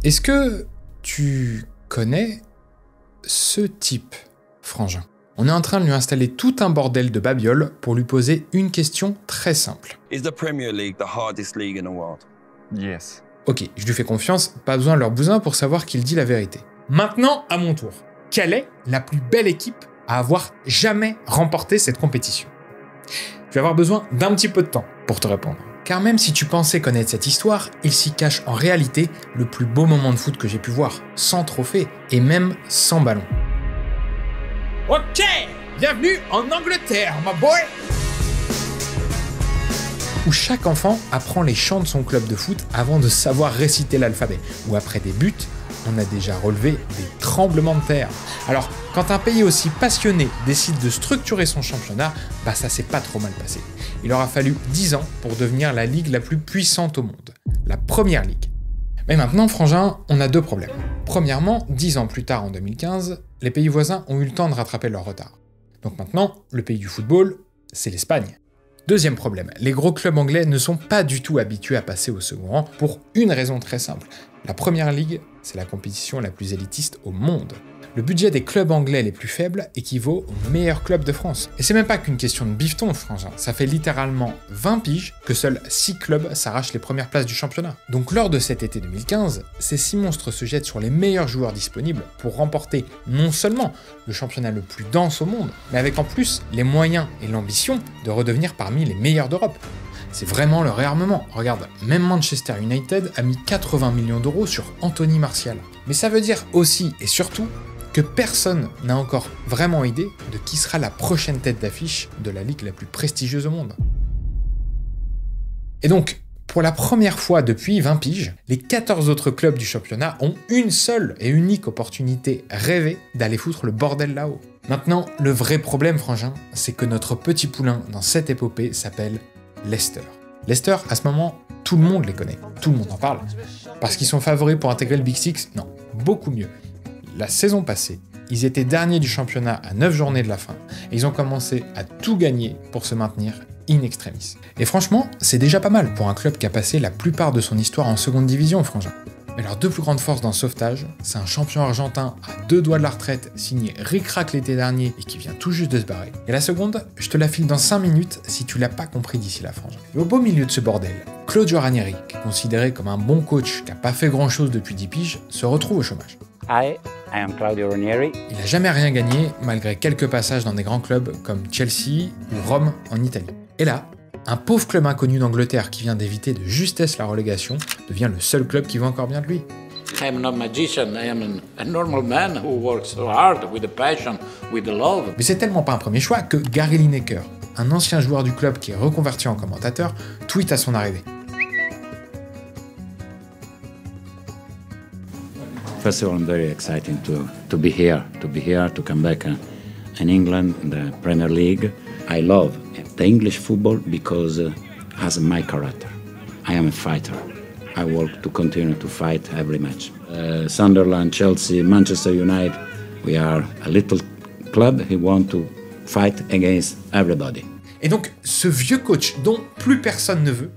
Est-ce que tu connais ce type, Frangin? On est en train de lui installer tout un bordel de babioles pour lui poser une question très simple. Is the Premier League the hardest league in the world? Yes. Ok, je lui fais confiance, pas besoin de leur bousin pour savoir qu'il dit la vérité. Maintenant, à mon tour. Quelle est la plus belle équipe à avoir jamais remporté cette compétition? Je vais avoir besoin d'un petit peu de temps pour te répondre. Car même si tu pensais connaître cette histoire, il s'y cache en réalité le plus beau moment de foot que j'ai pu voir, sans trophée et même sans ballon. Ok, bienvenue en Angleterre, my boy! Où chaque enfant apprend les chants de son club de foot avant de savoir réciter l'alphabet, où après des buts, on a déjà relevé des tremblements de terre. Alors, quand un pays aussi passionné décide de structurer son championnat, ça s'est pas trop mal passé. Il aura fallu 10 ans pour devenir la ligue la plus puissante au monde, la Première Ligue. Mais maintenant, Frangin, on a deux problèmes. Premièrement, 10 ans plus tard, en 2015, les pays voisins ont eu le temps de rattraper leur retard. Donc maintenant, le pays du football, c'est l'Espagne. Deuxième problème, les gros clubs anglais ne sont pas du tout habitués à passer au second rang pour une raison très simple. La Première Ligue, c'est la compétition la plus élitiste au monde. Le budget des clubs anglais les plus faibles équivaut aux meilleurs clubs de France. Et c'est même pas qu'une question de bifton, Frangin. Ça fait littéralement 20 piges que seuls 6 clubs s'arrachent les premières places du championnat. Donc lors de cet été 2015, ces 6 monstres se jettent sur les meilleurs joueurs disponibles pour remporter non seulement le championnat le plus dense au monde, mais avec en plus les moyens et l'ambition de redevenir parmi les meilleurs d'Europe. C'est vraiment le réarmement. Regarde, même Manchester United a mis 80 millions d'euros sur Anthony Martial. Mais ça veut dire aussi et surtout que personne n'a encore vraiment idée de qui sera la prochaine tête d'affiche de la ligue la plus prestigieuse au monde. Et donc, pour la première fois depuis 20 piges, les 14 autres clubs du championnat ont une seule et unique opportunité rêvée d'aller foutre le bordel là-haut. Maintenant, le vrai problème, Frangin, c'est que notre petit poulain dans cette épopée s'appelle Leicester. Leicester, à ce moment, tout le monde les connaît, tout le monde en parle. Parce qu'ils sont favoris pour intégrer le Big Six? Non, beaucoup mieux. La saison passée, ils étaient derniers du championnat à 9 journées de la fin, et ils ont commencé à tout gagner pour se maintenir in extremis. Et franchement, c'est déjà pas mal pour un club qui a passé la plupart de son histoire en seconde division, Frangin. Mais leurs deux plus grandes forces dans le sauvetage, c'est un champion argentin à 2 doigts de la retraite, signé ric-rac l'été dernier et qui vient tout juste de se barrer. Et la seconde, je te la file dans 5 minutes si tu l'as pas compris d'ici la Frangin. Et au beau milieu de ce bordel, Claudio Ranieri, qui est considéré comme un bon coach qui a pas fait grand chose depuis 10 piges, se retrouve au chômage. Hi, I am Claudio Ranieri. Il n'a jamais rien gagné, malgré quelques passages dans des grands clubs comme Chelsea ou Rome en Italie. Et là, un pauvre club inconnu d'Angleterre qui vient d'éviter de justesse la relégation devient le seul club qui va encore bien de lui. I am not a magician, I am a normal man who works so hard, with a passion, with a love. Mais c'est tellement pas un premier choix que Gary Lineker, un ancien joueur du club qui est reconverti en commentateur, tweet à son arrivée. First of all, I'm very excited to be here, to come back in England, in the Premier League. I love the English football because it has my character. I am a fighter. I work to continue to fight every match. Sunderland, Chelsea, Manchester United, we are a little club who want to fight against everybody. Et donc, ce vieux coach dont plus personne ne veut,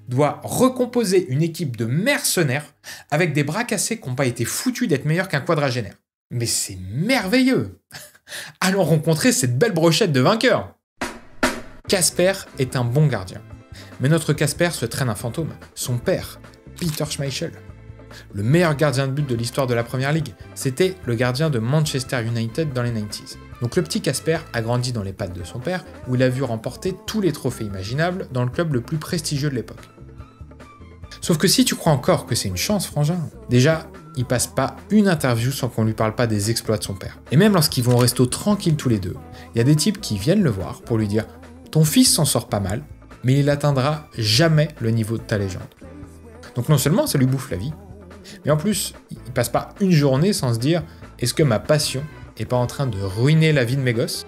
doit recomposer une équipe de mercenaires avec des bras cassés qui n'ont pas été foutus d'être meilleurs qu'un quadragénaire. Mais c'est merveilleux! Allons rencontrer cette belle brochette de vainqueurs! Casper est un bon gardien. Mais notre Casper se traîne un fantôme, son père, Peter Schmeichel. Le meilleur gardien de but de l'histoire de la Première Ligue, c'était le gardien de Manchester United dans les 90s. Donc le petit Casper a grandi dans les pattes de son père, où il a vu remporter tous les trophées imaginables dans le club le plus prestigieux de l'époque. Sauf que si tu crois encore que c'est une chance, Frangin, déjà, il passe pas une interview sans qu'on lui parle pas des exploits de son père. Et même lorsqu'ils vont au resto tranquilles tous les deux, il y a des types qui viennent le voir pour lui dire « Ton fils s'en sort pas mal, mais il atteindra jamais le niveau de ta légende. » Donc non seulement ça lui bouffe la vie, mais en plus, il passe pas une journée sans se dire « Est-ce que ma passion est pas en train de ruiner la vie de mes gosses ?»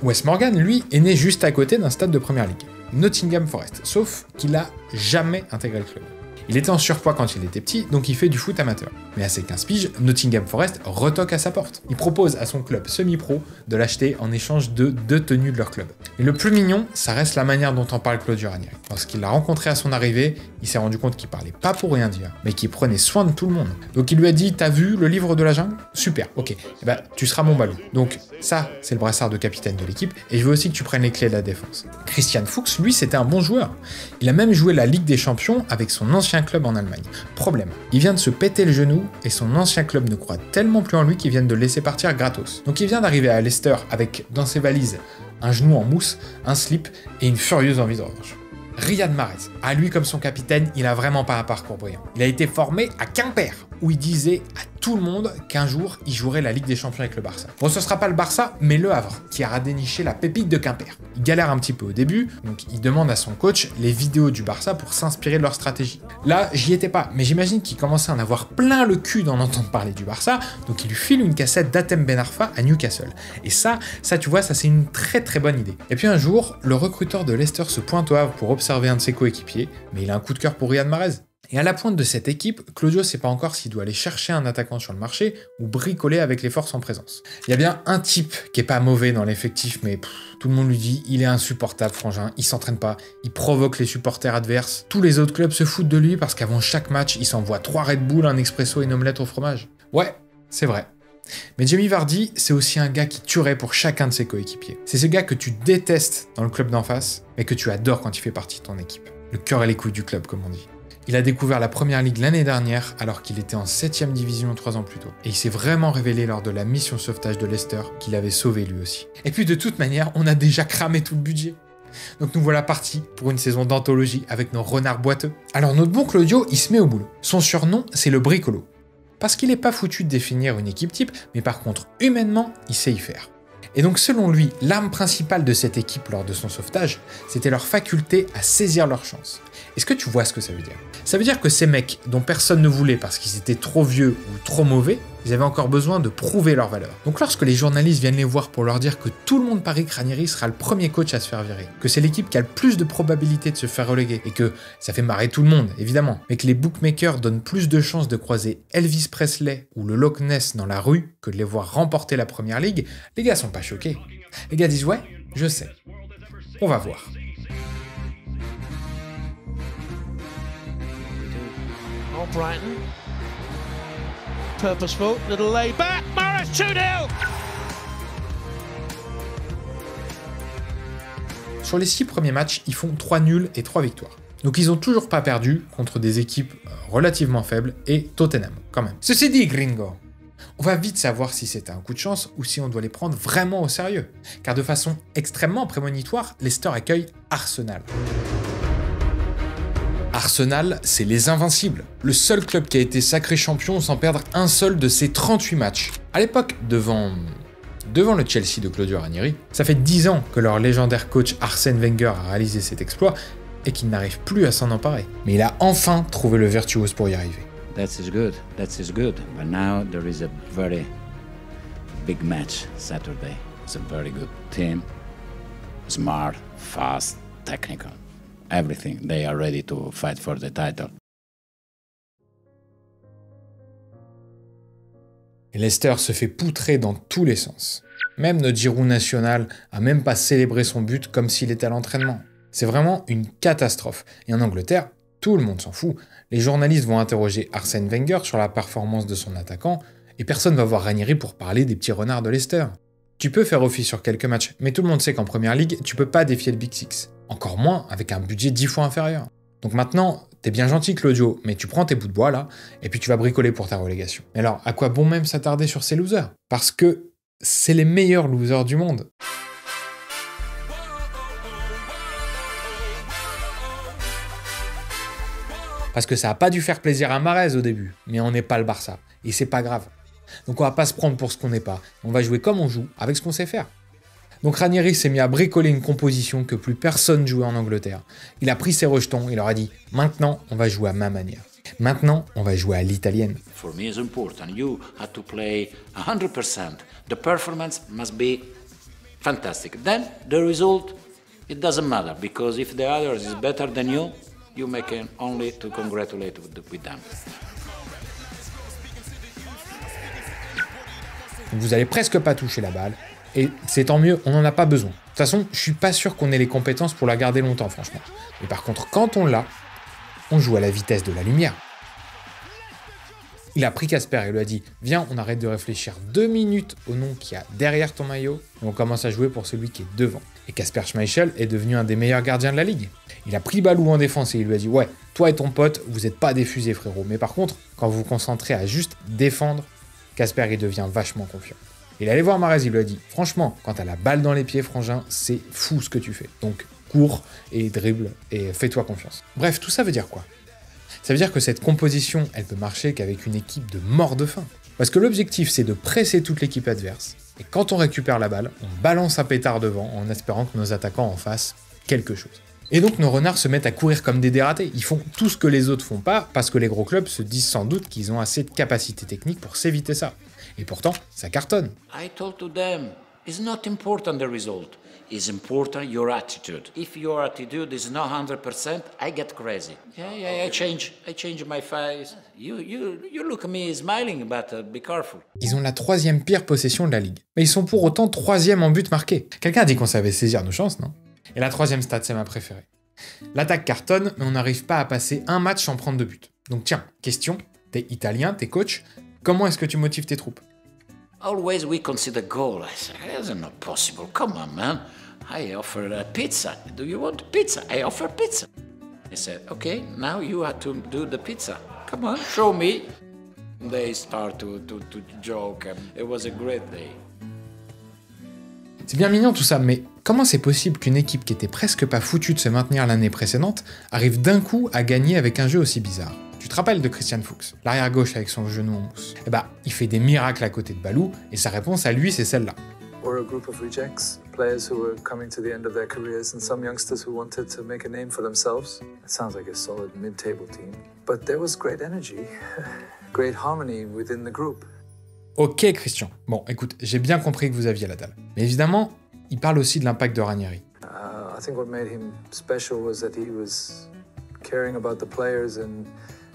Wes Morgan, lui, est né juste à côté d'un stade de Première Ligue, Nottingham Forest, sauf qu'il a jamais intégré le club. Il était en surpoids quand il était petit, donc il fait du foot amateur. Mais à ses 15 piges, Nottingham Forest retoque à sa porte. Il propose à son club semi-pro de l'acheter en échange de 2 tenues de leur club. Et le plus mignon, ça reste la manière dont en parle Claudio Ranieri. Lorsqu'il l'a rencontré à son arrivée, il s'est rendu compte qu'il parlait pas pour rien dire, mais qu'il prenait soin de tout le monde. Donc il lui a dit: t'as vu le livre de la jungle? Super, ok. Eh ben, tu seras mon ballon. Donc ça, c'est le brassard de capitaine de l'équipe, et je veux aussi que tu prennes les clés de la défense. Christian Fuchs, lui, c'était un bon joueur. Il a même joué la Ligue des Champions avec son ancien club en Allemagne. Problème, il vient de se péter le genou, et son ancien club ne croit tellement plus en lui qu'ils viennent de le laisser partir gratos. Donc il vient d'arriver à Leicester avec, dans ses valises, un genou en mousse, un slip et une furieuse envie de revanche. Riyad Mahrez, à lui comme son capitaine, il a vraiment pas un parcours brillant. Il a été formé à Quimper, où il disait à tout le monde qu'un jour, il jouerait la Ligue des Champions avec le Barça. Bon, ce sera pas le Barça, mais le Havre, qui aura déniché la pépite de Quimper. Il galère un petit peu au début, donc il demande à son coach les vidéos du Barça pour s'inspirer de leur stratégie. Là, j'y étais pas, mais j'imagine qu'il commençait à en avoir plein le cul d'en entendre parler du Barça, donc il lui file une cassette d'Atem Ben Arfa à Newcastle. Et ça tu vois, ça c'est une très très bonne idée. Et puis un jour, le recruteur de Leicester se pointe au Havre pour observer un de ses coéquipiers, mais il a un coup de cœur pour Riyad Mahrez. Et à la pointe de cette équipe, Claudio sait pas encore s'il doit aller chercher un attaquant sur le marché ou bricoler avec les forces en présence. Il y a bien un type qui est pas mauvais dans l'effectif, mais tout le monde lui dit il est insupportable, Frangin, il s'entraîne pas, il provoque les supporters adverses. Tous les autres clubs se foutent de lui parce qu'avant chaque match, il s'envoie 3 Red Bull, un expresso et une omelette au fromage. Ouais, c'est vrai. Mais Jamie Vardy, c'est aussi un gars qui tuerait pour chacun de ses coéquipiers. C'est ce gars que tu détestes dans le club d'en face, mais que tu adores quand il fait partie de ton équipe. Le cœur et les couilles du club, comme on dit. Il a découvert la première ligue l'année dernière, alors qu'il était en 7ème division 3 ans plus tôt. Et il s'est vraiment révélé lors de la mission sauvetage de Leicester, qu'il avait sauvé lui aussi. Et puis de toute manière, on a déjà cramé tout le budget. Donc nous voilà partis pour une saison d'anthologie avec nos renards boiteux. Alors notre bon Claudio, il se met au boulot. Son surnom, c'est le bricolo. Parce qu'il n'est pas foutu de définir une équipe type, mais par contre, humainement, il sait y faire. Et donc selon lui, l'arme principale de cette équipe lors de son sauvetage, c'était leur faculté à saisir leur chance. Est-ce que tu vois ce que ça veut dire? Ça veut dire que ces mecs dont personne ne voulait parce qu'ils étaient trop vieux ou trop mauvais, ils avaient encore besoin de prouver leur valeur. Donc lorsque les journalistes viennent les voir pour leur dire que tout le monde parie que Ranieri sera le premier coach à se faire virer, que c'est l'équipe qui a le plus de probabilité de se faire reléguer, et que ça fait marrer tout le monde, évidemment, mais que les bookmakers donnent plus de chances de croiser Elvis Presley ou le Loch Ness dans la rue que de les voir remporter la première ligue, les gars sont pas choqués. Les gars disent ouais, je sais. On va voir. Brighton. Purposeful, little lay back. Morris 2-0. Sur les 6 premiers matchs, ils font 3 nuls et 3 victoires. Donc ils ont toujours pas perdu contre des équipes relativement faibles et Tottenham quand même. Ceci dit, gringo, on va vite savoir si c'était un coup de chance ou si on doit les prendre vraiment au sérieux. Car de façon extrêmement prémonitoire, Leicester accueille Arsenal. Arsenal, c'est les invincibles. Le seul club qui a été sacré champion sans perdre un seul de ses 38 matchs. À l'époque, devant le Chelsea de Claudio Ranieri, ça fait 10 ans que leur légendaire coach Arsène Wenger a réalisé cet exploit et qu'il n'arrive plus à s'en emparer. Mais il a enfin trouvé le virtuose pour y arriver. That is good. But now there is a very big match Saturday. It's a very good team. Smart, fast, technical. Everything. They are ready to fight for the title. Et Leicester se fait poutrer dans tous les sens. Même notre Giroud national a même pas célébré son but comme s'il était à l'entraînement. C'est vraiment une catastrophe. Et en Angleterre, tout le monde s'en fout. Les journalistes vont interroger Arsène Wenger sur la performance de son attaquant, et personne va voir Ranieri pour parler des petits renards de Leicester. Tu peux faire office sur quelques matchs, mais tout le monde sait qu'en première ligue, tu peux pas défier le Big Six. Encore moins avec un budget 10 fois inférieur. Donc maintenant, t'es bien gentil Claudio, mais tu prends tes bouts de bois là, et puis tu vas bricoler pour ta relégation. Mais alors, à quoi bon même s'attarder sur ces losers? Parce que c'est les meilleurs losers du monde. Parce que ça a pas dû faire plaisir à Mahrez au début, mais on n'est pas le Barça, et c'est pas grave. Donc on va pas se prendre pour ce qu'on n'est pas, on va jouer comme on joue, avec ce qu'on sait faire. Donc Ranieri s'est mis à bricoler une composition que plus personne jouait en Angleterre. Il a pris ses rejetons, il leur a dit « Maintenant, on va jouer à ma manière. Maintenant, on va jouer à l'italienne. » For me, it's important. You have to play 100%. The performance must be fantastic. Then the result, it doesn't matter, because if the others is better than you you make only to congratulate with them. Vous allez presque pas toucher la balle, et c'est tant mieux, on n'en a pas besoin. De toute façon, je suis pas sûr qu'on ait les compétences pour la garder longtemps, franchement. Mais par contre, quand on l'a, on joue à la vitesse de la lumière. Il a pris Casper et lui a dit « Viens, on arrête de réfléchir 2 minutes au nom qu'il y a derrière ton maillot, et on commence à jouer pour celui qui est devant. » Et Kasper Schmeichel est devenu un des meilleurs gardiens de la ligue. Il a pris Balou en défense et il lui a dit « Ouais, toi et ton pote, vous n'êtes pas des fusées, frérot. Mais par contre, quand vous vous concentrez à juste défendre, Kasper, il devient vachement confiant. » Il allait voir Mahrez, il lui a dit « Franchement, quand t'as la balle dans les pieds, frangin, c'est fou ce que tu fais. Donc, cours et dribble et fais-toi confiance. » Bref, tout ça veut dire quoi? Ça veut dire que cette composition, elle peut marcher qu'avec une équipe de mort de faim. Parce que l'objectif, c'est de presser toute l'équipe adverse. Et quand on récupère la balle, on balance un pétard devant en espérant que nos attaquants en fassent quelque chose. Et donc nos renards se mettent à courir comme des dératés. Ils font tout ce que les autres font pas parce que les gros clubs se disent sans doute qu'ils ont assez de capacité technique pour s'éviter ça. Et pourtant, ça cartonne. I told to them, it's not important the result. It's important your attitude. If your attitude is not 100%, I get crazy. Yeah, I change my face. You look at me smiling, but be careful. Ils ont la 3e pire possession de la ligue. Mais ils sont pour autant 3e en but marqué. Quelqu'un a dit qu'on savait saisir nos chances, non? Et la 3e stat, c'est ma préférée. L'attaque cartonne, mais on n'arrive pas à passer un match sans prendre de but. Donc tiens, question, t'es italien, t'es coach, comment est-ce que tu motives tes troupes? Always we consider goal. I said, it's not possible. Come on, man. I offer a pizza. Do you want pizza? I offer pizza. He said, okay, now you have to do the pizza. Come on, show me. They start to joke. It was a great day. C'est bien mignon tout ça, mais comment c'est possible qu'une équipe qui était presque pas foutue de se maintenir l'année précédente arrive d'un coup à gagner avec un jeu aussi bizarre? Tu te rappelles de Christian Fuchs, l'arrière gauche avec son genou en mousse? Eh bah, il fait des miracles à côté de Balou, et sa réponse à lui, c'est celle-là. Or a group of rejects, players who were coming to the end of their careers and some youngsters who wanted to make a name for themselves. It sounds like a solid mid-table team. But there was great energy, great harmony within the group. Ok Christian, bon écoute, j'ai bien compris que vous aviez la dalle. Mais évidemment, il parle aussi de l'impact de Ranieri. I think what made him special was that he was caring about the players, and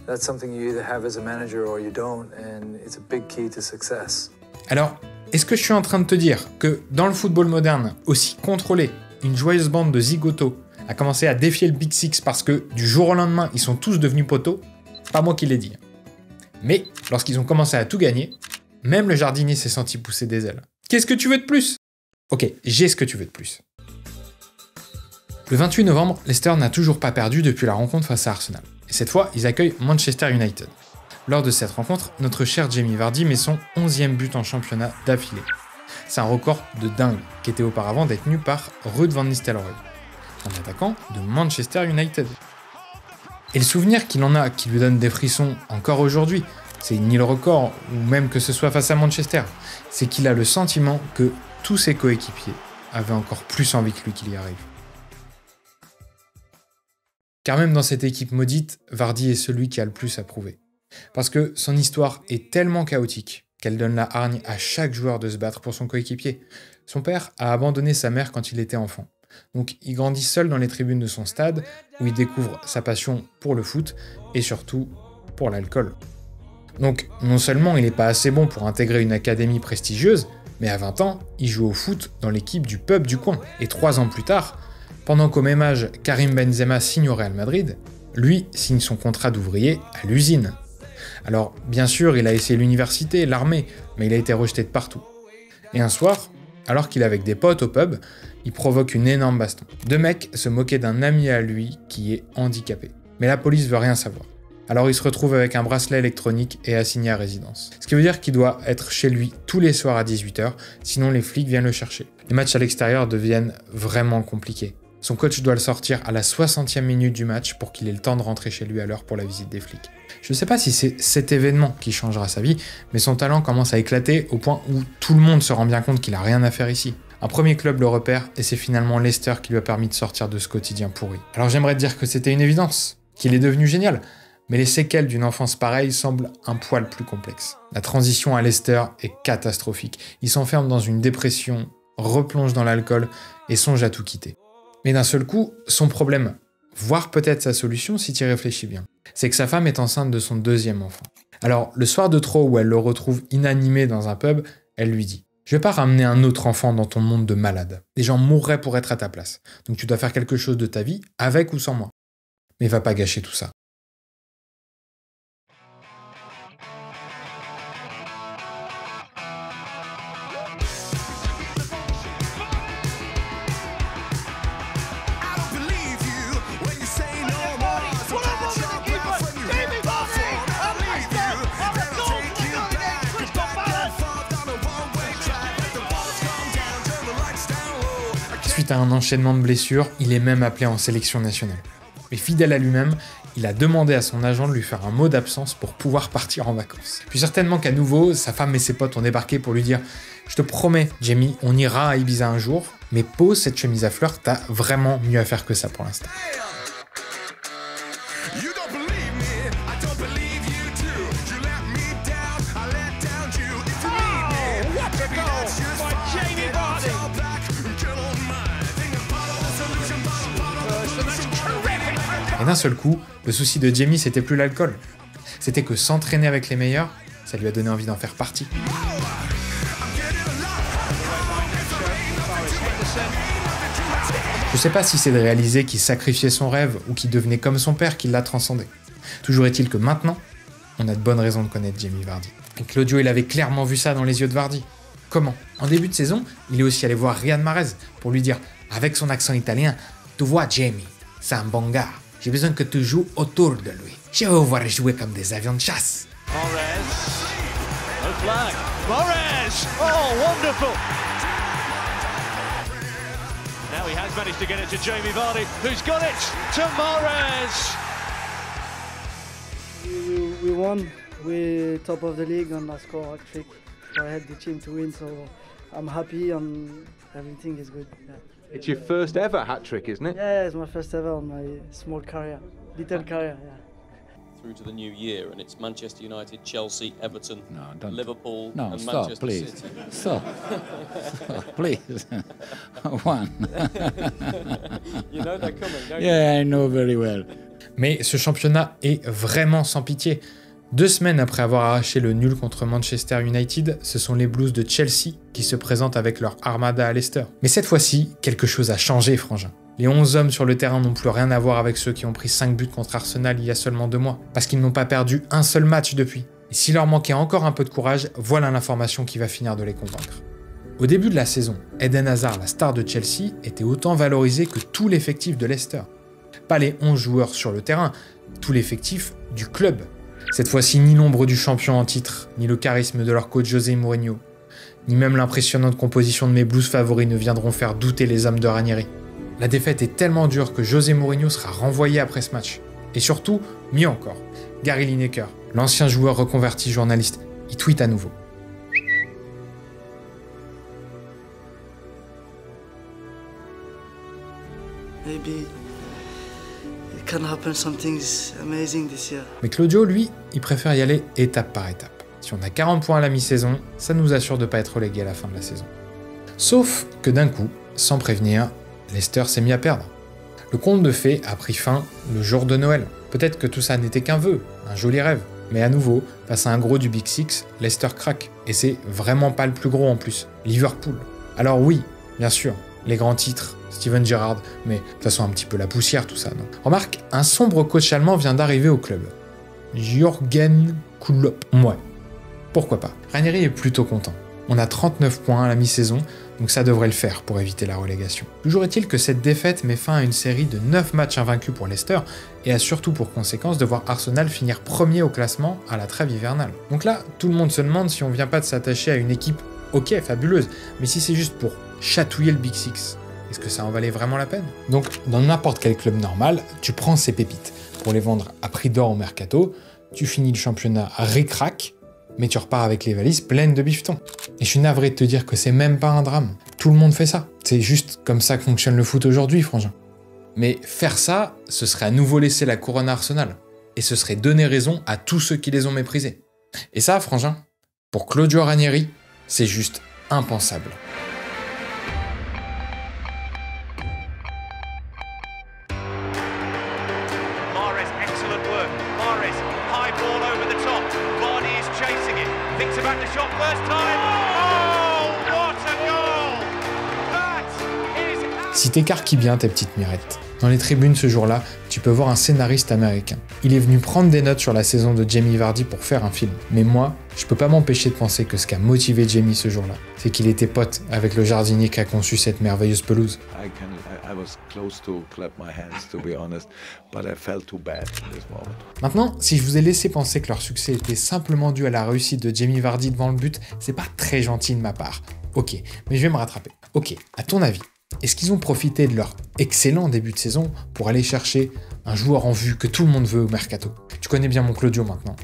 that's something you either have as a manager or you don't, and it's a big key to success. Alors, est-ce que je suis en train de te dire que dans le football moderne, aussi contrôlé, une joyeuse bande de zigotos a commencé à défier le Big Six parce que du jour au lendemain, ils sont tous devenus poteaux? Pas moi qui l'ai dit. Mais lorsqu'ils ont commencé à tout gagner, même le jardinier s'est senti pousser des ailes. Qu'est-ce que tu veux de plus? Ok, j'ai ce que tu veux de plus. Le 28 novembre, Leicester n'a toujours pas perdu depuis la rencontre face à Arsenal. Et cette fois, ils accueillent Manchester United. Lors de cette rencontre, notre cher Jamie Vardy met son 11e but en championnat d'affilée. C'est un record de dingue, qui était auparavant détenu par Ruud van Nistelrooy, un attaquant de Manchester United. Et le souvenir qu'il en a, qui lui donne des frissons encore aujourd'hui, c'est ni le record, ou même que ce soit face à Manchester, c'est qu'il a le sentiment que tous ses coéquipiers avaient encore plus envie que lui qu'il y arrive. Car même dans cette équipe maudite, Vardy est celui qui a le plus à prouver. Parce que son histoire est tellement chaotique qu'elle donne la hargne à chaque joueur de se battre pour son coéquipier. Son père a abandonné sa mère quand il était enfant. Donc il grandit seul dans les tribunes de son stade, où il découvre sa passion pour le foot, et surtout pour l'alcool. Donc non seulement il n'est pas assez bon pour intégrer une académie prestigieuse, mais à 20 ans, il joue au foot dans l'équipe du pub du coin. Et 3 ans plus tard, pendant qu'au même âge, Karim Benzema signe au Real Madrid, lui signe son contrat d'ouvrier à l'usine. Alors, bien sûr, il a essayé l'université, l'armée, mais il a été rejeté de partout. Et un soir, alors qu'il est avec des potes au pub, il provoque une énorme baston. 2 mecs se moquaient d'un ami à lui qui est handicapé. Mais la police veut rien savoir. Alors il se retrouve avec un bracelet électronique et assigné à résidence. Ce qui veut dire qu'il doit être chez lui tous les soirs à 18h, sinon les flics viennent le chercher. Les matchs à l'extérieur deviennent vraiment compliqués. Son coach doit le sortir à la 60e minute du match pour qu'il ait le temps de rentrer chez lui à l'heure pour la visite des flics. Je ne sais pas si c'est cet événement qui changera sa vie, mais son talent commence à éclater au point où tout le monde se rend bien compte qu'il a rien à faire ici. Un premier club le repère et c'est finalement Leicester qui lui a permis de sortir de ce quotidien pourri. Alors j'aimerais te dire que c'était une évidence, qu'il est devenu génial, mais les séquelles d'une enfance pareille semblent un poil plus complexes. La transition à Leicester est catastrophique. Il s'enferme dans une dépression, replonge dans l'alcool et songe à tout quitter. Mais d'un seul coup, son problème voire peut-être sa solution si tu y réfléchis bien. C'est que sa femme est enceinte de son 2e enfant. Alors, le soir de trop où elle le retrouve inanimé dans un pub, elle lui dit « Je vais pas ramener un autre enfant dans ton monde de malade. Des gens mourraient pour être à ta place. Donc tu dois faire quelque chose de ta vie, avec ou sans moi. Mais va pas gâcher tout ça. » Suite à un enchaînement de blessures, il est même appelé en sélection nationale. Mais fidèle à lui-même, il a demandé à son agent de lui faire un mot d'absence pour pouvoir partir en vacances. Puis certainement qu'à nouveau, sa femme et ses potes ont débarqué pour lui dire « Je te promets, Jamie, on ira à Ibiza un jour, mais pose cette chemise à fleurs, t'as vraiment mieux à faire que ça pour l'instant. » Et d'un seul coup, le souci de Jamie, c'était plus l'alcool. C'était que s'entraîner avec les meilleurs, ça lui a donné envie d'en faire partie. Je sais pas si c'est de réaliser qu'il sacrifiait son rêve ou qu'il devenait comme son père qui l'a transcendé. Toujours est-il que maintenant, on a de bonnes raisons de connaître Jamie Vardy. Et Claudio, il avait clairement vu ça dans les yeux de Vardy. Comment ? En début de saison, il est aussi allé voir Riyad Mahrez pour lui dire, avec son accent italien, « Tu vois Jamie, c'est un bon gars. J'ai besoin que tu joues autour de lui. Je vais vous voir jouer comme des avions de chasse. » No flag. Mahrez! Oh, wonderful! Now he has managed to get it to Jamie Vardy, who's got it to Mahrez! We won. We're top of the league and I scored a hat-trick. I had the team to win, so I'm happy and everything is good. Yeah. It's your first ever hat-trick, isn't it? Yeah, it's my first ever on my small career, little career, yeah. Through to the new year, and it's Manchester United, Chelsea, Everton, Liverpool, No, and stop, Manchester please. City. Stop. Stop, please. One. You know they're coming, don't you? Yeah, I know very well. Mais ce championnat est vraiment sans pitié. 2 semaines après avoir arraché le nul contre Manchester United, ce sont les Blues de Chelsea qui se présentent avec leur armada à Leicester. Mais cette fois-ci, quelque chose a changé, frangin. Les 11 hommes sur le terrain n'ont plus rien à voir avec ceux qui ont pris 5 buts contre Arsenal il y a seulement 2 mois, parce qu'ils n'ont pas perdu un seul match depuis. Et s'il leur manquait encore un peu de courage, voilà l'information qui va finir de les convaincre. Au début de la saison, Eden Hazard, la star de Chelsea, était autant valorisé que tout l'effectif de Leicester. Pas les 11 joueurs sur le terrain, tout l'effectif du club. Cette fois-ci, ni l'ombre du champion en titre, ni le charisme de leur coach José Mourinho, ni même l'impressionnante composition de mes Blues favoris ne viendront faire douter les hommes de Ranieri. La défaite est tellement dure que José Mourinho sera renvoyé après ce match. Et surtout, mieux encore, Gary Lineker, l'ancien joueur reconverti journaliste, il tweet à nouveau. Maybe it can happen something amazing this year. Mais Claudio, lui, il préfère y aller étape par étape. Si on a 40 points à la mi-saison, ça nous assure de ne pas être relégué à la fin de la saison. Sauf que d'un coup, sans prévenir, Leicester s'est mis à perdre. Le conte de fées a pris fin le jour de Noël. Peut-être que tout ça n'était qu'un vœu, un joli rêve. Mais à nouveau, face à un gros du Big Six, Leicester craque. Et c'est vraiment pas le plus gros en plus, Liverpool. Alors oui, bien sûr, les grands titres, Steven Gerrard, mais de toute façon un petit peu la poussière tout ça, non ? Remarque, un sombre coach allemand vient d'arriver au club. Jürgen Klopp. Ouais, pourquoi pas. Ranieri est plutôt content. On a 39 points à la mi-saison, donc ça devrait le faire pour éviter la relégation. Toujours est-il que cette défaite met fin à une série de 9 matchs invaincus pour Leicester, et a surtout pour conséquence de voir Arsenal finir premier au classement à la trêve hivernale. Donc là, tout le monde se demande si on vient pas de s'attacher à une équipe, ok, fabuleuse, mais si c'est juste pour chatouiller le Big Six, est-ce que ça en valait vraiment la peine ? Donc, dans n'importe quel club normal, tu prends ces pépites pour les vendre à prix d'or au mercato, tu finis le championnat ric-rac, mais tu repars avec les valises pleines de bifetons. Et je suis navré de te dire que c'est même pas un drame. Tout le monde fait ça. C'est juste comme ça que fonctionne le foot aujourd'hui, frangin. Mais faire ça, ce serait à nouveau laisser la couronne à Arsenal. Et ce serait donner raison à tous ceux qui les ont méprisés. Et ça, frangin, pour Claudio Ranieri, c'est juste impensable. Thinks about the shot first time. Oh, what a goal! That is... Si t'écarquilles bien tes petites mirettes, dans les tribunes ce jour-là, tu peux voir un scénariste américain. Il est venu prendre des notes sur la saison de Jamie Vardy pour faire un film. Mais moi, je peux pas m'empêcher de penser que ce qui a motivé Jamie ce jour-là, c'est qu'il était pote avec le jardinier qui a conçu cette merveilleuse pelouse. Maintenant, si je vous ai laissé penser que leur succès était simplement dû à la réussite de Jamie Vardy devant le but, c'est pas très gentil de ma part. Ok, mais je vais me rattraper. Ok, à ton avis, est-ce qu'ils ont profité de leur excellent début de saison pour aller chercher un joueur en vue que tout le monde veut au mercato? Tu connais bien mon Claudio maintenant.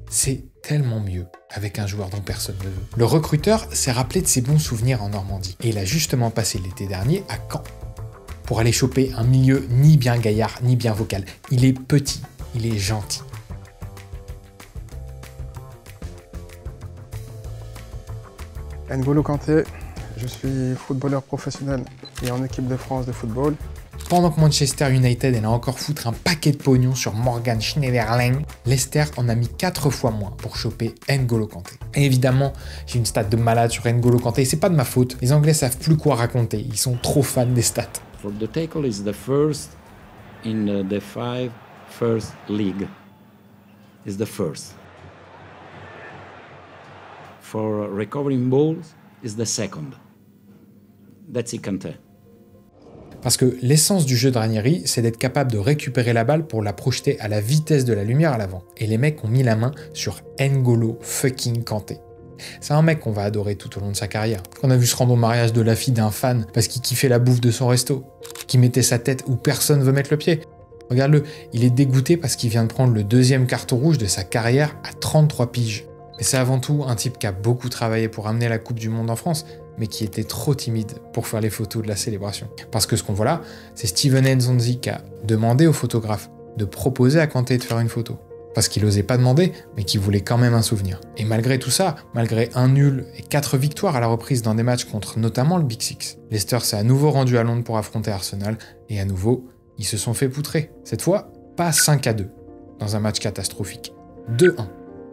C'est tellement mieux avec un joueur dont personne ne veut. Le recruteur s'est rappelé de ses bons souvenirs en Normandie et il a justement passé l'été dernier à Caen pour aller choper un milieu ni bien gaillard ni bien vocal. Il est petit, il est gentil. N'Golo Kanté, je suis footballeur professionnel et en équipe de France de football. Pendant que Manchester United est là encore foutre un paquet de pognon sur Morgan Schneiderlin, Leicester en a mis 4 fois moins pour choper N'Golo Kanté. Et évidemment, j'ai une stat de malade sur N'Golo Kanté, c'est pas de ma faute, les Anglais savent plus quoi raconter, ils sont trop fans des stats. For the tackle is the first in the 5 first league. Is the first. For recovering balls is the second. That's it, Kanté. Parce que l'essence du jeu de Ranieri, c'est d'être capable de récupérer la balle pour la projeter à la vitesse de la lumière à l'avant. Et les mecs ont mis la main sur N'Golo fucking Kanté. C'est un mec qu'on va adorer tout au long de sa carrière. Qu'on a vu se rendre au mariage de la fille d'un fan parce qu'il kiffait la bouffe de son resto. Qui mettait sa tête où personne veut mettre le pied. Regarde-le, il est dégoûté parce qu'il vient de prendre le 2e carton rouge de sa carrière à 33 piges. Mais c'est avant tout un type qui a beaucoup travaillé pour amener la Coupe du Monde en France, mais qui était trop timide pour faire les photos de la célébration. Parce que ce qu'on voit là, c'est Steven Nzonzi qui a demandé au photographe de proposer à Kanté de faire une photo. Parce qu'il osait pas demander, mais qu'il voulait quand même un souvenir. Et malgré tout ça, malgré un nul et 4 victoires à la reprise dans des matchs contre notamment le Big Six, Leicester s'est à nouveau rendu à Londres pour affronter Arsenal, et à nouveau, ils se sont fait poutrer. Cette fois, pas 5-2, dans un match catastrophique. 2-1.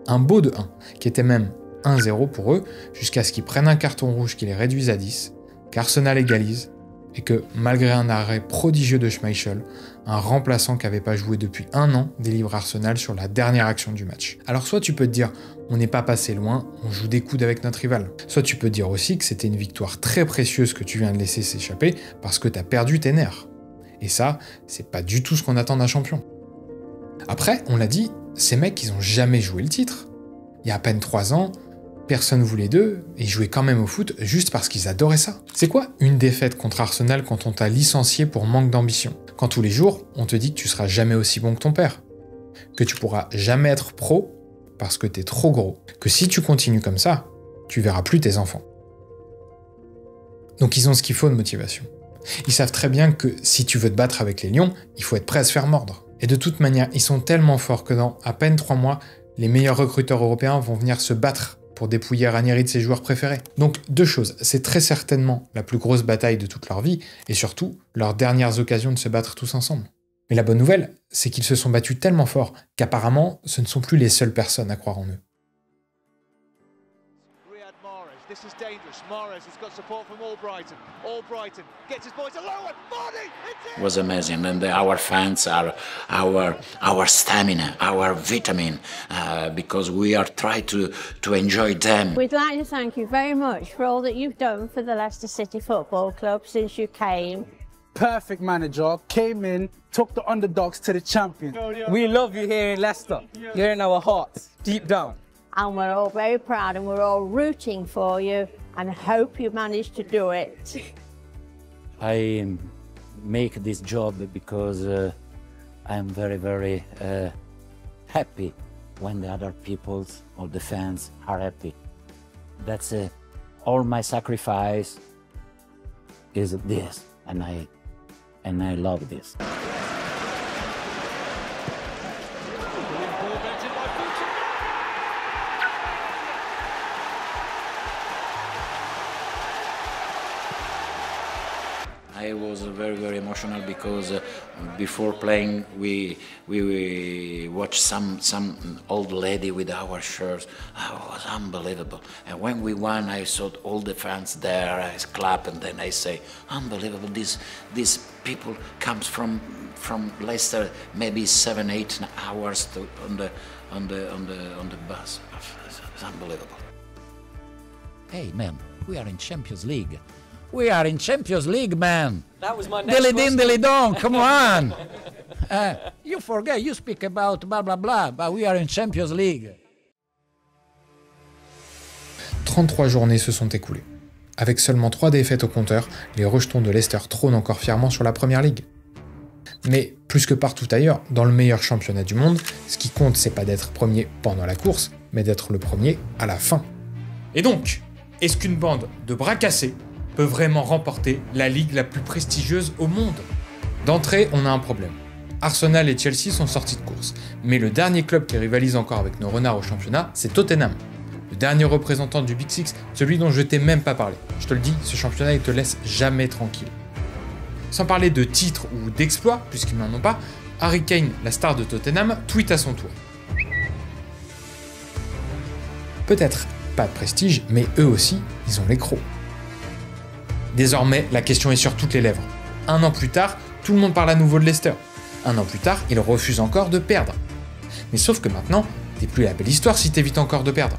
Un beau 2-1, qui était même 1-0 pour eux, jusqu'à ce qu'ils prennent un carton rouge qui les réduise à 10, qu'Arsenal égalise, et que, malgré un arrêt prodigieux de Schmeichel, un remplaçant qui n'avait pas joué depuis 1 an délivre Arsenal sur la dernière action du match. Alors soit tu peux te dire, on n'est pas passé loin, on joue des coudes avec notre rival. Soit tu peux te dire aussi que c'était une victoire très précieuse que tu viens de laisser s'échapper parce que tu as perdu tes nerfs. Et ça, c'est pas du tout ce qu'on attend d'un champion. Après, on l'a dit, ces mecs, ils ont jamais joué le titre. Il y a à peine 3 ans, personne voulait d'eux, et ils jouaient quand même au foot juste parce qu'ils adoraient ça. C'est quoi une défaite contre Arsenal quand on t'a licencié pour manque d'ambition? Quand tous les jours, on te dit que tu seras jamais aussi bon que ton père, que tu pourras jamais être pro parce que t'es trop gros, que si tu continues comme ça, tu verras plus tes enfants. Donc ils ont ce qu'il faut de motivation. Ils savent très bien que si tu veux te battre avec les lions, il faut être prêt à se faire mordre. Et de toute manière, ils sont tellement forts que dans à peine 3 mois, les meilleurs recruteurs européens vont venir se battre pour dépouiller Ranieri de ses joueurs préférés. Donc 2 choses, c'est très certainement la plus grosse bataille de toute leur vie, et surtout, leurs dernières occasions de se battre tous ensemble. Mais la bonne nouvelle, c'est qu'ils se sont battus tellement fort qu'apparemment, ce ne sont plus les seules personnes à croire en eux. This is dangerous. Mahrez has got support from Albrighton. Albrighton gets his boys alone. Vardy, It was amazing, and our fans are our stamina, our vitamin, because we are trying to enjoy them. We'd like to thank you very much for all that you've done for the Leicester City Football Club since you came. Perfect manager, came in, took the underdogs to the champion. We love you here in Leicester. You're in our hearts, deep down. And we're all very proud and we're all rooting for you and hope you manage to do it. I make this job because I'm very, very happy when the other people or the fans are happy. That's all my sacrifice is this, and I love this. I was was very emotional because before playing we watched some old lady with our shirts. Oh, it was unbelievable. And when we won, I saw all the fans there. I clap and then I say, unbelievable. These people comes from Leicester, maybe 7-8 hours on the bus. It's unbelievable. Hey man, we are in Champions League. We are in Champions League, man. That was my next Dilly question. din, dilly dong, come on. You forget, you speak about blah blah blah, but we are in Champions League. 33 journées se sont écoulées. Avec seulement 3 défaites au compteur, les rejetons de Leicester trônent encore fièrement sur la Première Ligue. Mais plus que partout ailleurs, dans le meilleur championnat du monde, ce qui compte, c'est pas d'être premier pendant la course, mais d'être le premier à la fin. Et donc, est-ce qu'une bande de bras cassés peut vraiment remporter la ligue la plus prestigieuse au monde? D'entrée, on a un problème. Arsenal et Chelsea sont sortis de course, mais le dernier club qui rivalise encore avec nos renards au championnat, c'est Tottenham. Le dernier représentant du Big Six, celui dont je t'ai même pas parlé. Je te le dis, ce championnat il te laisse jamais tranquille. Sans parler de titres ou d'exploits, puisqu'ils n'en ont pas, Harry Kane, la star de Tottenham, tweet à son tour. Peut-être pas de prestige, mais eux aussi, ils ont les crocs. Désormais, la question est sur toutes les lèvres. 1 an plus tard, tout le monde parle à nouveau de Leicester. 1 an plus tard, ils refusent encore de perdre. Mais sauf que maintenant, t'es plus la belle histoire si t'évites encore de perdre.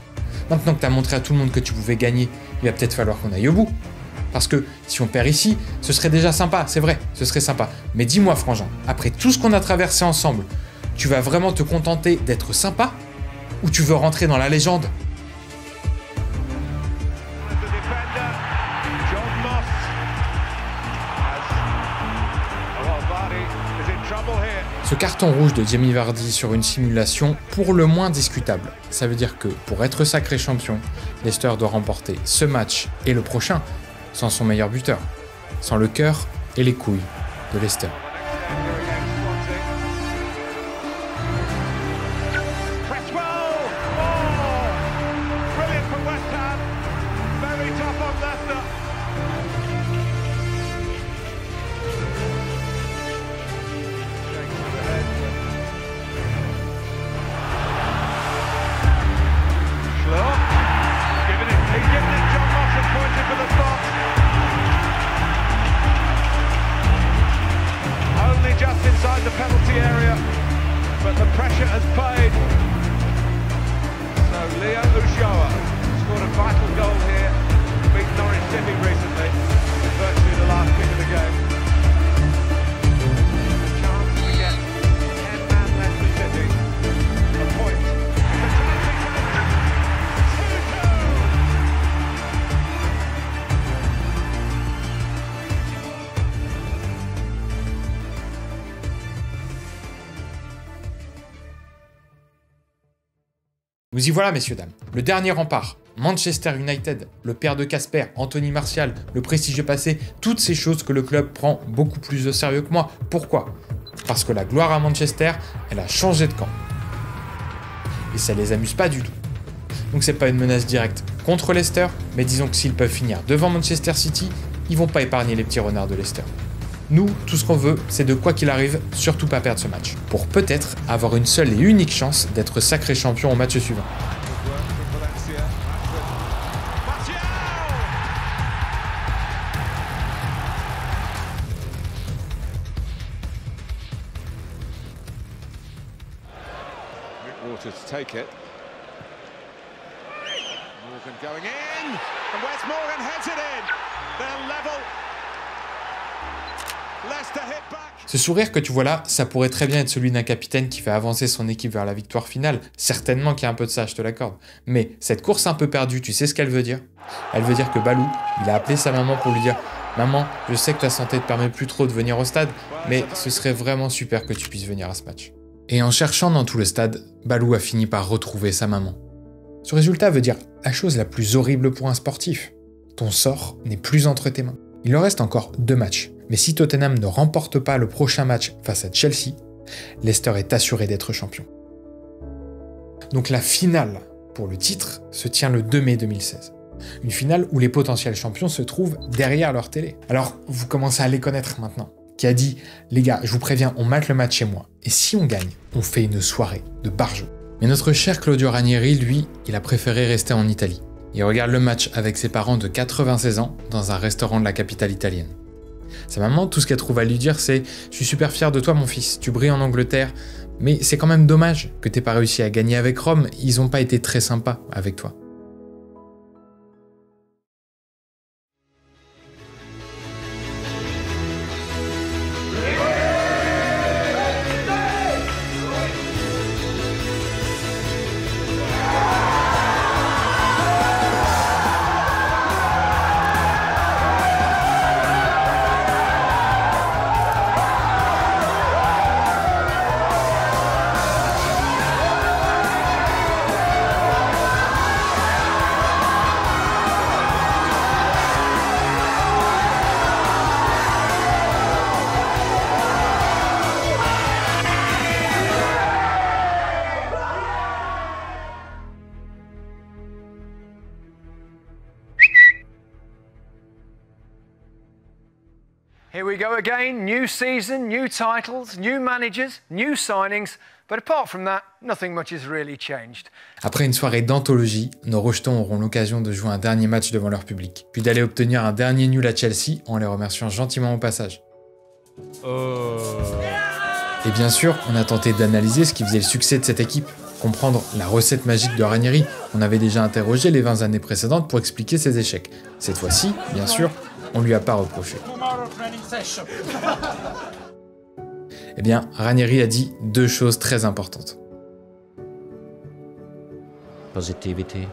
Maintenant que t'as montré à tout le monde que tu pouvais gagner, il va peut-être falloir qu'on aille au bout. Parce que si on perd ici, ce serait déjà sympa, c'est vrai, ce serait sympa. Mais dis-moi Frangin, après tout ce qu'on a traversé ensemble, tu vas vraiment te contenter d'être sympa? Ou tu veux rentrer dans la légende? Ce carton rouge de Jamie Vardy sur une simulation pour le moins discutable. Ça veut dire que pour être sacré champion, Leicester doit remporter ce match et le prochain sans son meilleur buteur, sans le cœur et les couilles de Leicester. The penalty area, but the pressure has paid. So Leo Ulloa scored a vital goal here, beat Norwich City recently, virtually the last kick of the game. A chance to get 10-man Leicester City a point. Nous y voilà, messieurs, dames. Le dernier rempart. Manchester United, le père de Casper, Anthony Martial, le prestigieux passé, toutes ces choses que le club prend beaucoup plus au sérieux que moi. Pourquoi? Parce que la gloire à Manchester, elle a changé de camp. Et ça les amuse pas du tout. Donc c'est pas une menace directe contre Leicester, mais disons que s'ils peuvent finir devant Manchester City, ils vont pas épargner les petits renards de Leicester. Nous, tout ce qu'on veut, c'est de quoi qu'il arrive, surtout pas perdre ce match, pour peut-être avoir une seule et unique chance d'être sacré champion au match suivant. Waters to take it. Morgan going in, and Wes Morgan heads it in. They're level. Leicester hit back. Ce sourire que tu vois là, ça pourrait très bien être celui d'un capitaine qui fait avancer son équipe vers la victoire finale. Certainement qu'il y a un peu de ça, je te l'accorde. Mais cette course un peu perdue, tu sais ce qu'elle veut dire? Elle veut dire que Balou, il a appelé sa maman pour lui dire « Maman, je sais que ta santé te permet plus trop de venir au stade, mais ce serait vraiment super que tu puisses venir à ce match. » Et en cherchant dans tout le stade, Balou a fini par retrouver sa maman. Ce résultat veut dire la chose la plus horrible pour un sportif. Ton sort n'est plus entre tes mains. Il leur reste encore 2 matchs. Mais si Tottenham ne remporte pas le prochain match face à Chelsea, Leicester est assuré d'être champion. Donc la finale pour le titre se tient le 2 mai 2016. Une finale où les potentiels champions se trouvent derrière leur télé. Alors, vous commencez à les connaître maintenant. Qui a dit « Les gars, je vous préviens, on mate le match chez moi. Et si on gagne, on fait une soirée de barjo. » Mais notre cher Claudio Ranieri, lui, il a préféré rester en Italie. Il regarde le match avec ses parents de 96 ans dans un restaurant de la capitale italienne. Sa maman, tout ce qu'elle trouve à lui dire, c'est « Je suis super fier de toi, mon fils, tu brilles en Angleterre, mais c'est quand même dommage que t'aies pas réussi à gagner avec Rome, ils ont pas été très sympas avec toi. » Here we go again, new season, new titles, new managers, new signings, but apart from that, nothing much has really changed. Après une soirée d'anthologie, nos rejetons auront l'occasion de jouer un dernier match devant leur public, puis d'aller obtenir un dernier nul à Chelsea en les remerciant gentiment au passage. Et bien sûr, on a tenté d'analyser ce qui faisait le succès de cette équipe, comprendre la recette magique de Ranieri. On avait déjà interrogé les 20 années précédentes pour expliquer ses échecs. Cette fois-ci, bien sûr, on lui a pas reproché. Eh bien, Ranieri a dit deux choses très importantes. Positivity,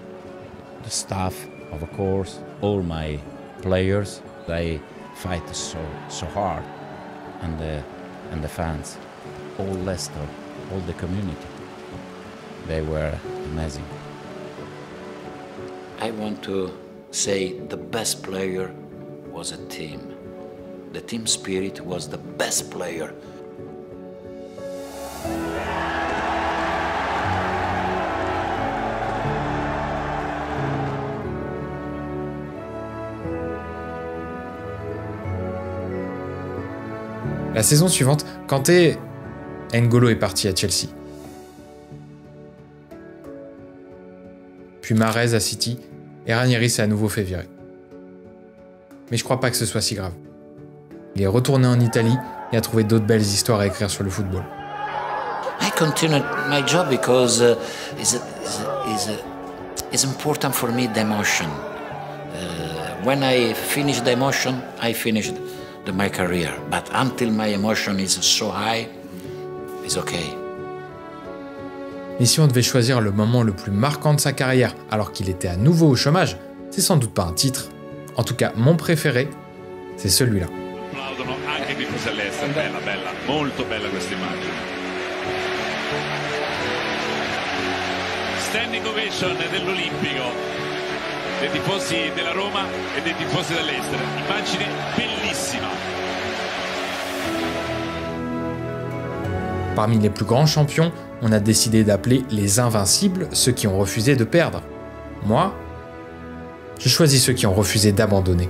the staff, of course, all my players, they fight so hard, and the fans, all Leicester, all the community, they were amazing. I want to say the best player was a team. The team spirit was the best player. La saison suivante, Kanté, N'Golo est parti à Chelsea. Puis Mahrez à City, et Ranieri s'est à nouveau fait virer. Mais je crois pas que ce soit si grave. Il est retourné en Italie et a trouvé d'autres belles histoires à écrire sur le football. I continued my job because it's important for me the emotion. When I finish the emotion, I finished my career. But until my emotion is so high, it's okay. Mais si on devait choisir le moment le plus marquant de sa carrière alors qu'il était à nouveau au chômage, c'est sans doute pas un titre. En tout cas, mon préféré, c'est celui-là. Applaudono anche i tifosi all'estero. Bella, bella, molto bella questa immagine. Standing ovation dell'Olimpico, dei tifosi della Roma e dei tifosi dell'estero. Immagine bellissima. Parmi les plus grands champions, on a décidé d'appeler les invincibles ceux qui ont refusé de perdre. Moi, j'ai choisi ceux qui ont refusé d'abandonner.